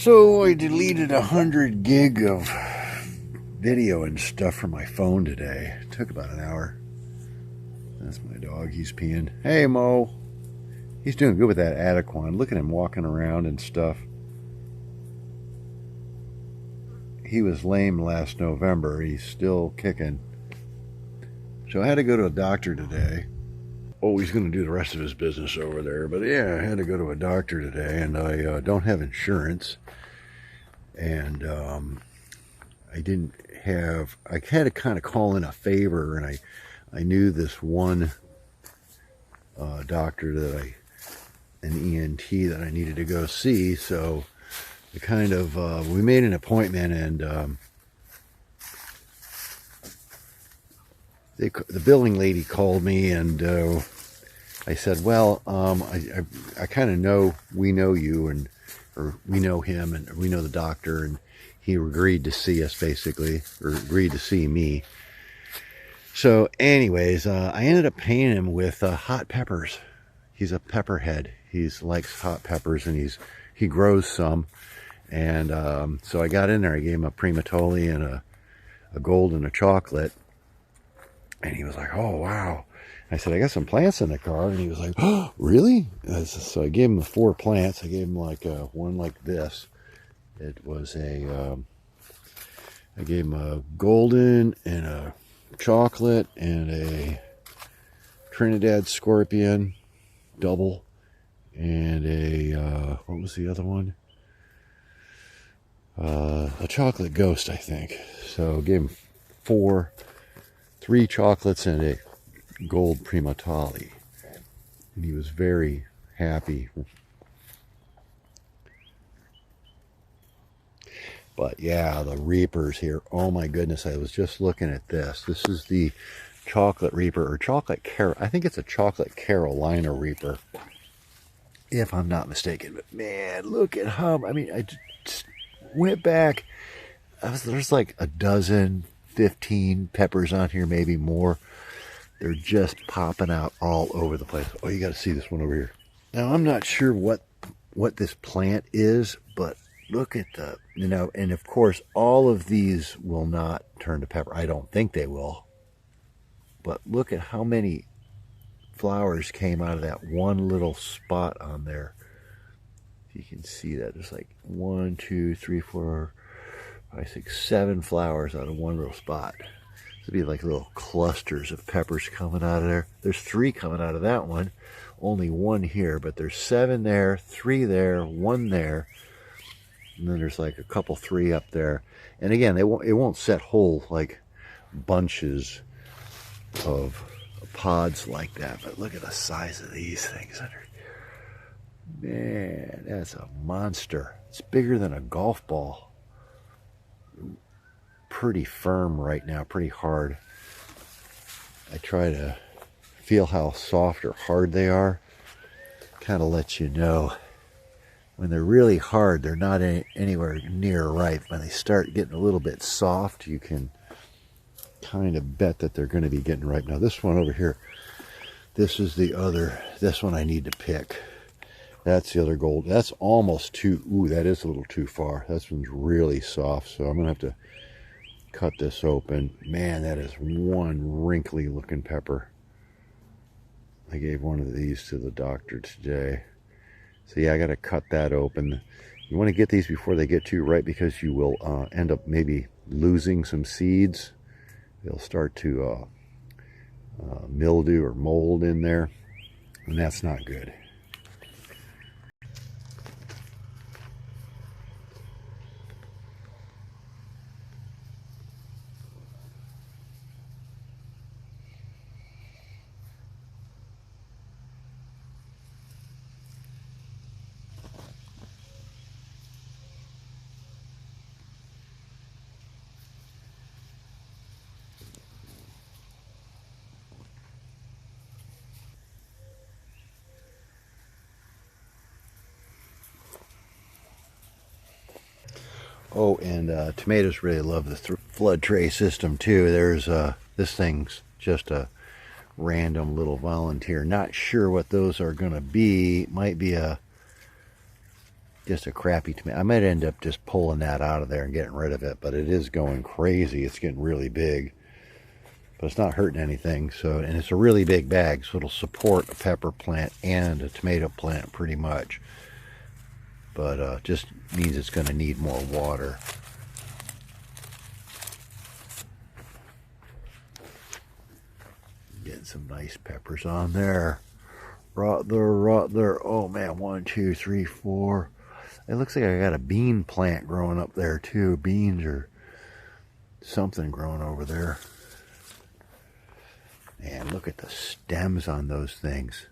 So I deleted 100 gig of video and stuff from my phone today. It took about an hour. That's my dog. He's peeing. Hey, Mo. He's doing good with that Adequan. Look at him walking around and stuff. He was lame last November. He's still kicking. So I had to go to a doctor today. Oh, he's going to do the rest of his business over there. But yeah, I had to go to a doctor today, and I don't have insurance. And I didn't have, I had to kind of call in a favor, and I knew this one doctor that an ENT that I needed to go see. So I kind of, we made an appointment, and the billing lady called me, and I said, well, I kind of know, we know you, or we know him, and we know the doctor, and he agreed to see us, basically, or agreed to see me. So anyways, I ended up paying him with hot peppers. He's a pepperhead. He likes hot peppers, and he grows some. And so I got in there. I gave him a Primatoli and a gold and a chocolate. And he was like, oh, wow. I said, I got some plants in the car. And he was like, oh, really? So I gave him the 4 plants. I gave him like one like this. It was I gave him a golden and a chocolate and a Trinidad Scorpion double and a, what was the other one? A chocolate ghost, I think. So I gave him 3 chocolates and a gold Primatoli. And he was very happy. But yeah, the Reapers here, oh my goodness, I was just looking at this. This is the chocolate Reaper, or chocolate I think it's a chocolate Carolina Reaper, if I'm not mistaken. But man, look at how, I mean, I just went back. There's like a dozen, 15 peppers on here, maybe more. They're just popping out all over the place. Oh, you got to see this one over here. Now, I'm not sure what this plant is, but look at the, and of course, all of these will not turn to pepper. I don't think they will. But look at how many flowers came out of that one little spot on there. If you can see that, there's like 1, 2, 3, 4, 5, 6, 7 flowers out of one little spot. It'd be like little clusters of peppers coming out of there. There's 3 coming out of that one. Only 1 here, but there's 7 there, 3 there, 1 there. And then there's like a couple, 3 up there. And again, it won't set whole like bunches of pods like that. But look at the size of these things. Man, that's a monster. It's bigger than a golf ball. Pretty firm right now, pretty hard. I try to feel how soft or hard they are. Kind of lets you know. When they're really hard, they're not anywhere near ripe. When they start getting a little bit soft, you can kind of bet that they're going to be getting ripe. Now this one over here, this is the other, this one I need to pick. That's the other gold. That's almost too, ooh, that is a little too far. That one's really soft, so I'm going to have to cut this open. Man, that is one wrinkly looking pepper. I gave one of these to the doctor today. So yeah, I got to cut that open. You want to get these before they get too ripe, because you will end up maybe losing some seeds. They'll start to mildew or mold in there, and that's not good. Oh, and tomatoes really love the flood tray system too. There's this thing's just a random little volunteer. Not sure what those are going to be. Might be a just a crappy tomato. I might end up just pulling that out of there and getting rid of it, but it is going crazy. It's getting really big, but it's not hurting anything. So, and it's a really big bag, so it'll support a pepper plant and a tomato plant pretty much. But just means it's going to need more water. Getting some nice peppers on there. Right there. Oh man, 1, 2, 3, 4. It looks like I got a bean plant growing up there too. Beans or something growing over there. And look at the stems on those things.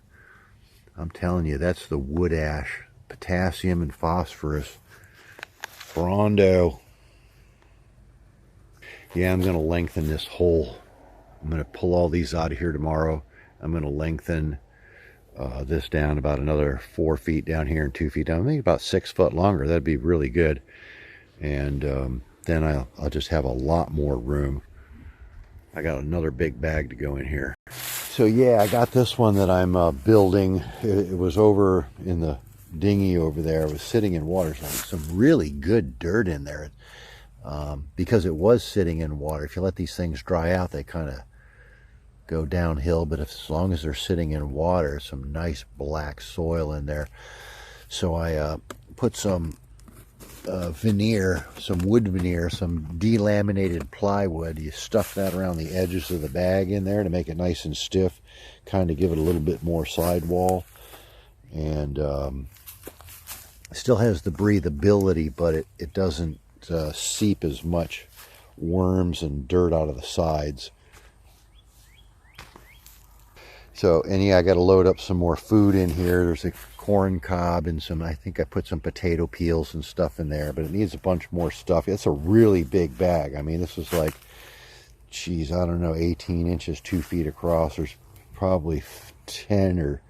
I'm telling you, that's the wood ash. Potassium and phosphorus. Frondo. Yeah, I'm going to lengthen this hole. I'm going to pull all these out of here tomorrow. I'm going to lengthen this down about another 4 feet down here and 2 feet down. I think about 6 foot longer. That'd be really good. And then I'll just have a lot more room. I got another big bag to go in here. So yeah, I got this one that I'm building. It was over in the dinghy over there. It was sitting in water. So some really good dirt in there. Because it was sitting in water. If you let these things dry out, they kind of go downhill, but as long as they're sitting in water, some nice black soil in there. So I put some veneer, some wood veneer, some delaminated plywood. You stuff that around the edges of the bag in there to make it nice and stiff, kind of give it a little bit more sidewall. And it still has the breathability, but it doesn't seep as much worms and dirt out of the sides. So, and yeah, I got to load up some more food in here. There's a corn cob and some, I think I put some potato peels and stuff in there, but it needs a bunch more stuff. It's a really big bag. I mean, this is like, geez, I don't know, 18 inches, 2 feet across. There's probably 10 or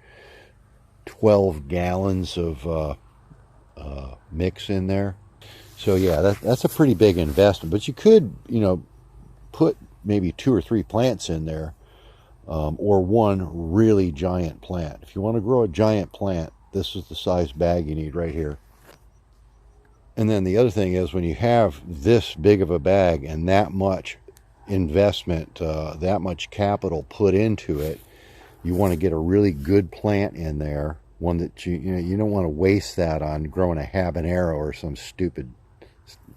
12 gallons of mix in there. So yeah, that's a pretty big investment, but you could, you know, put maybe 2 or 3 plants in there. Or one really giant plant. If you want to grow a giant plant, this is the size bag you need right here. And then the other thing is, when you have this big of a bag and that much investment, that much capital put into it, you want to get a really good plant in there. One that you don't want to waste that on growing a habanero or some stupid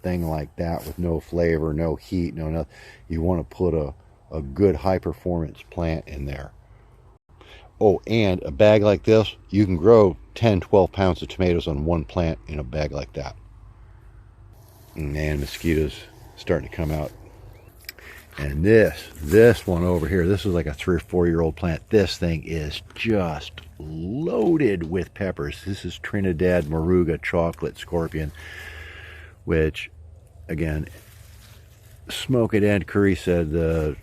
thing like that with no flavor, no heat, no nothing. You want to put a good high performance plant in there. Oh, and a bag like this, you can grow 10-12 pounds of tomatoes on one plant in a bag like that. Man, mosquitoes starting to come out. And this one over here, this is like a 3 or 4 year old plant. This thing is just loaded with peppers. This is Trinidad Moruga chocolate scorpion, which again, Smoke It Ed Curry said the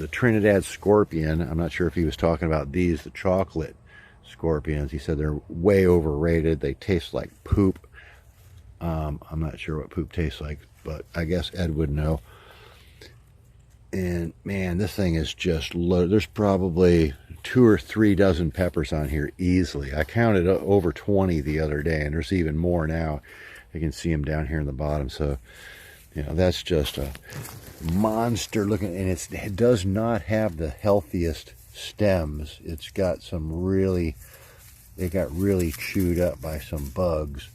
Trinidad scorpion, I'm not sure if he was talking about these, the chocolate scorpions. He said they're way overrated. They taste like poop. I'm not sure what poop tastes like, but I guess Ed would know. And man, this thing is just loaded. There's probably 2 or 3 dozen peppers on here easily. I counted over 20 the other day, and there's even more now. You can see them down here in the bottom. So, you know, that's just a monster looking, and it does not have the healthiest stems. It's got some really, they got really chewed up by some bugs,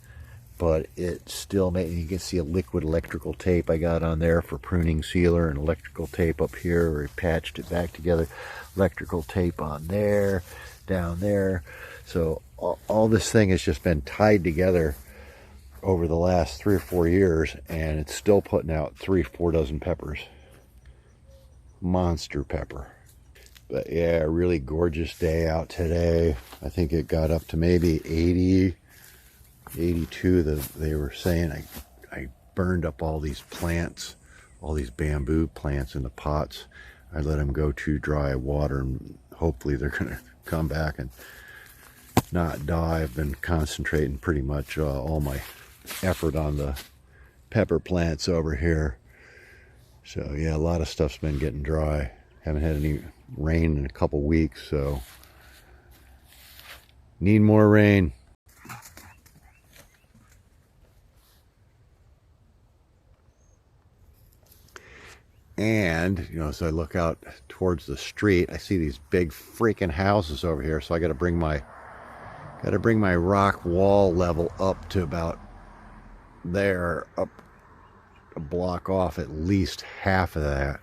but it still made, you can see a liquid electrical tape I got on there for pruning sealer, and electrical tape up here where I patched it back together, electrical tape on there, down there. So all this thing has just been tied together over the last 3 or 4 years, and it's still putting out 3 or 4 dozen peppers. Monster pepper. But yeah, a really gorgeous day out today. I think it got up to maybe 80, 82. They were saying I burned up all these plants, all these bamboo plants in the pots. I let them go to dry water, and hopefully they're going to come back and not die. I've been concentrating pretty much all my effort on the pepper plants over here. So yeah, a lot of stuff's been getting dry. Haven't had any rain in a couple weeks, so need more rain. And, you know, as I look out towards the street, I see these big freaking houses over here. So I got to bring my rock wall level up to about there, up a block off, at least half of that.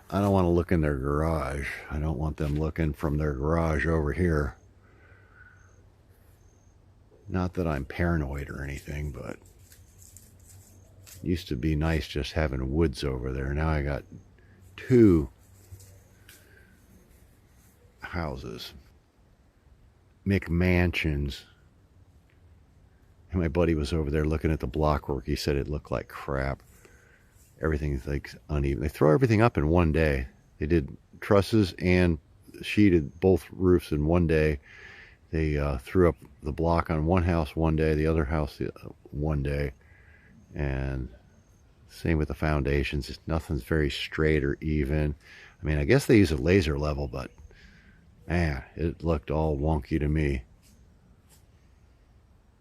I don't want to look in their garage. I don't want them looking from their garage over here. Not that I'm paranoid or anything, but it used to be nice just having woods over there. Now I got 2 houses, McMansions. And my buddy was over there looking at the block work. He said it looked like crap. Everything's like uneven. They throw everything up in one day. They did trusses and sheeted both roofs in one day. They threw up the block on one house one day, the other house one day, and same with the foundations. Just nothing's very straight or even. I mean, I guess they use a laser level, but man, it looked all wonky to me.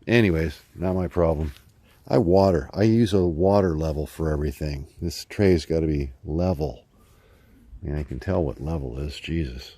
Anyways, not my problem. I use a water level for everything. This tray's got to be level. I mean, I can tell what level is. Jesus.